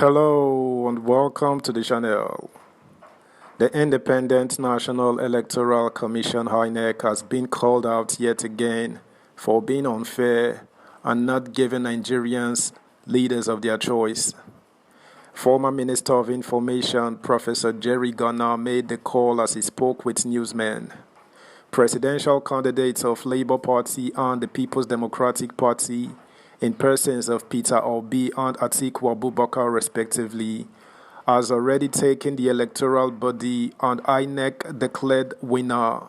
Hello and welcome to the channel. The Independent National Electoral Commission INEC has been called out yet again for being unfair and not giving Nigerians leaders of their choice. Former Minister of Information Professor Gana made the call as he spoke with newsmen. Presidential candidates of Labour Party and the People's Democratic Party, in persons of Peter Obi and Atiku Abubakar respectively, has already taken the electoral body and INEC declared winner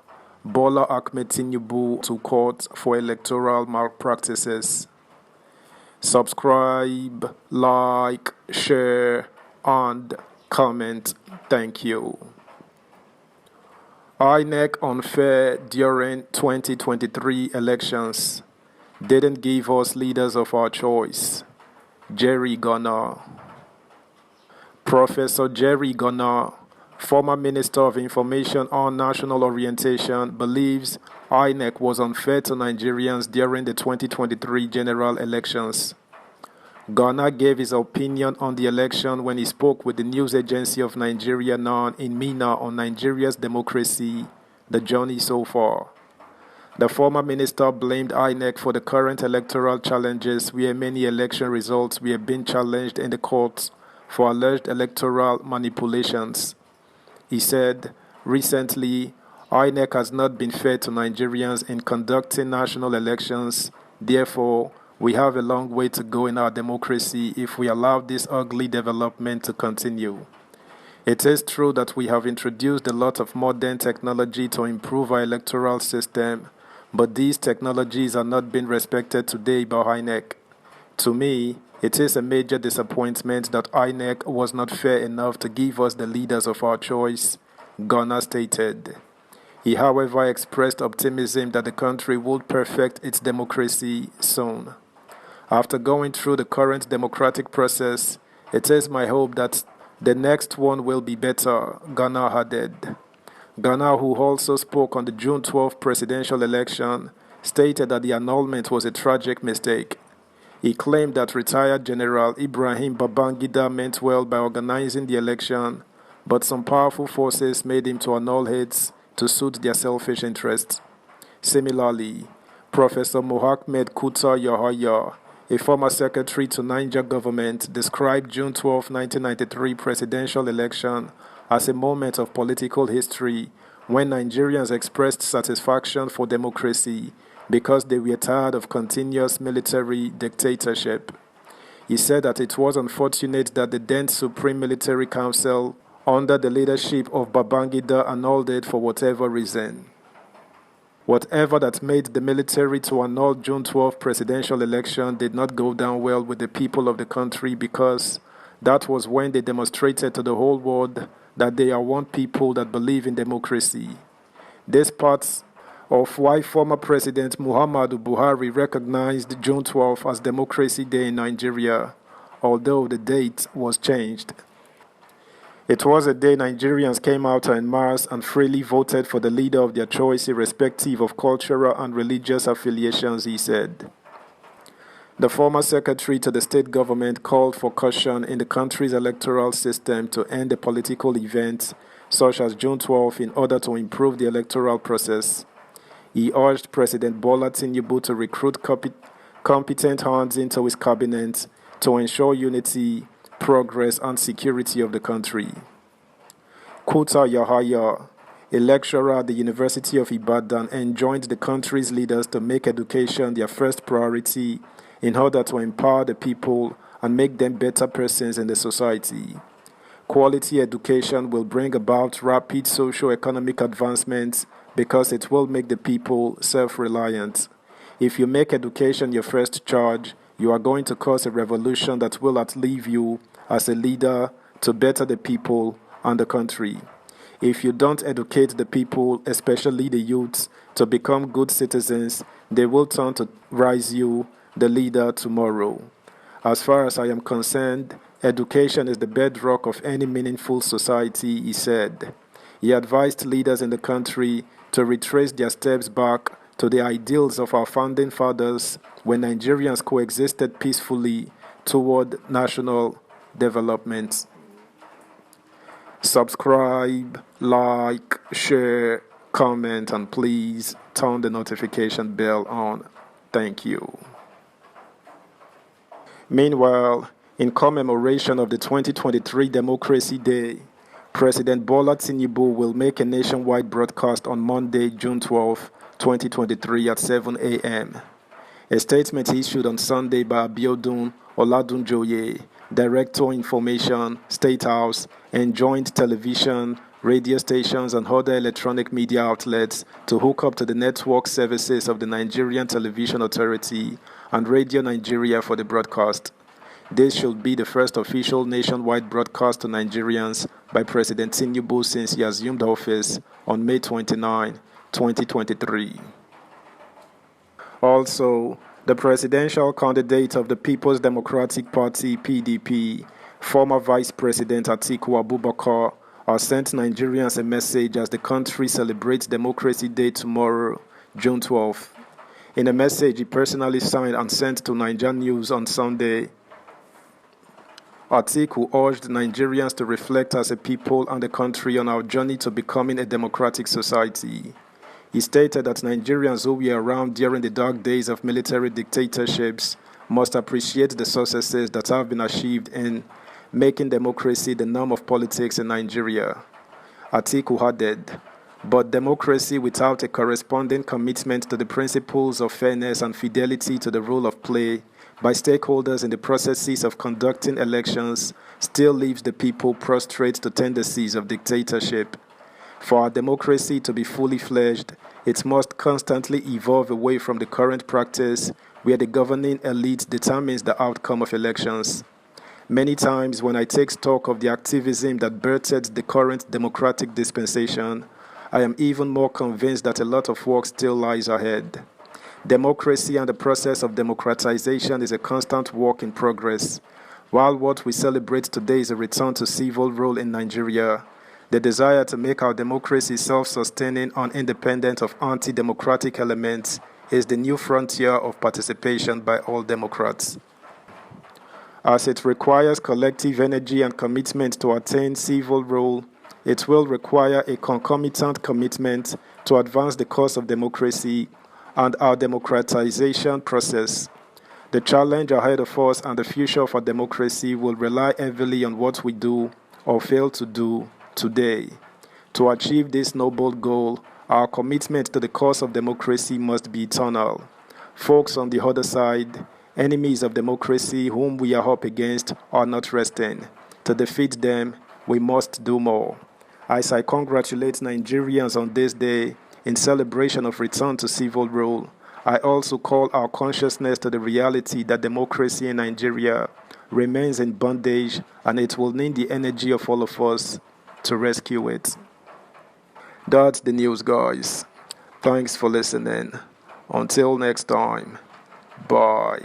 Bola Ahmed Tinubu to court for electoral malpractices. Subscribe, like, share, and comment. Thank you. INEC unfair during 2023 elections. Didn't give us leaders of our choice. Gana. Professor Gana, former Minister of Information and National Orientation, believes INEC was unfair to Nigerians during the 2023 general elections. Gana gave his opinion on the election when he spoke with the news agency of Nigeria NAN in Mina on Nigeria's democracy, the journey so far. The former minister blamed INEC for the current electoral challenges where many election results were being challenged in the courts for alleged electoral manipulations. He said, recently, INEC has not been fair to Nigerians in conducting national elections. Therefore, we have a long way to go in our democracy if we allow this ugly development to continue. It is true that we have introduced a lot of modern technology to improve our electoral system, but these technologies are not being respected today by INEC. To me, it is a major disappointment that INEC was not fair enough to give us the leaders of our choice, Gana stated. He, however, expressed optimism that the country would perfect its democracy soon. After going through the current democratic process, it is my hope that the next one will be better, Gana added. Gana, who also spoke on the June 12 presidential election, stated that the annulment was a tragic mistake. He claimed that retired General Ibrahim Babangida meant well by organizing the election, but some powerful forces made him to annul it to suit their selfish interests. Similarly, Professor Mohammed Kuta Yahaya, a former secretary to Niger government, described June 12, 1993 presidential election as a moment of political history when Nigerians expressed satisfaction for democracy because they were tired of continuous military dictatorship. He said that it was unfortunate that the then Supreme Military Council, under the leadership of Babangida, annulled it for whatever reason. Whatever that made the military to annul June 12 presidential election did not go down well with the people of the country because that was when they demonstrated to the whole world that they are one people that believe in democracy. This part of why former President Muhammadu Buhari recognized June 12 as Democracy Day in Nigeria, although the date was changed. It was a day Nigerians came out en masse and freely voted for the leader of their choice irrespective of cultural and religious affiliations, he said. The former secretary to the state government called for caution in the country's electoral system to end the political events such as June 12 in order to improve the electoral process. He urged President Bola Tinubu to recruit competent hands into his cabinet to ensure unity, progress, and security of the country. Kuta Yahaya, a lecturer at the University of Ibadan, enjoined the country's leaders to make education their first priority in order to empower the people and make them better persons in the society. Quality education will bring about rapid socio-economic advancements because it will make the people self-reliant. If you make education your first charge, you are going to cause a revolution that will outlive you as a leader to better the people and the country. If you don't educate the people, especially the youths, to become good citizens, they will turn to rise you, the leader, tomorrow. As far as I am concerned, education is the bedrock of any meaningful society, he said. He advised leaders in the country to retrace their steps back to the ideals of our founding fathers when Nigerians coexisted peacefully toward national developments. Subscribe, like, share, comment, and please turn the notification bell on. Thank you. Meanwhile, in commemoration of the 2023 Democracy Day, President Bola Tinubu will make a nationwide broadcast on Monday, June 12, 2023 at 7 a.m. A statement issued on Sunday by Abiodun Oladunjoye, Director Information, State House, and joint television, radio stations, and other electronic media outlets to hook up to the network services of the Nigerian Television Authority and Radio Nigeria for the broadcast. This should be the first official nationwide broadcast to Nigerians by President Tinubu since he assumed office on May 29, 2023. Also, the presidential candidate of the People's Democratic Party (PDP), former Vice President Atiku Abubakar, has sent Nigerians a message as the country celebrates Democracy Day tomorrow, June 12th. In a message he personally signed and sent to Niger News on Sunday, Atiku urged Nigerians to reflect as a people and the country on our journey to becoming a democratic society. He stated that Nigerians who were around during the dark days of military dictatorships must appreciate the successes that have been achieved in making democracy the norm of politics in Nigeria. Atiku added, but democracy without a corresponding commitment to the principles of fairness and fidelity to the rule of play by stakeholders in the processes of conducting elections still leaves the people prostrate to tendencies of dictatorship. For our democracy to be fully fledged, it must constantly evolve away from the current practice where the governing elite determines the outcome of elections. Many times when I take stock of the activism that birthed the current democratic dispensation, I am even more convinced that a lot of work still lies ahead. Democracy and the process of democratization is a constant work in progress. While what we celebrate today is a return to civil rule in Nigeria, the desire to make our democracy self-sustaining and independent of anti-democratic elements is the new frontier of participation by all Democrats. As it requires collective energy and commitment to attain civil rule, it will require a concomitant commitment to advance the cause of democracy and our democratization process. The challenge ahead of us and the future of our democracy will rely heavily on what we do or fail to do today. To achieve this noble goal, our commitment to the cause of democracy must be eternal. Folks on the other side, enemies of democracy whom we are up against, are not resting. To defeat them, we must do more. As I congratulate Nigerians on this day in celebration of return to civil rule, I also call our consciousness to the reality that democracy in Nigeria remains in bondage and it will need the energy of all of us to rescue it. That's the news, guys. Thanks for listening. Until next time, bye.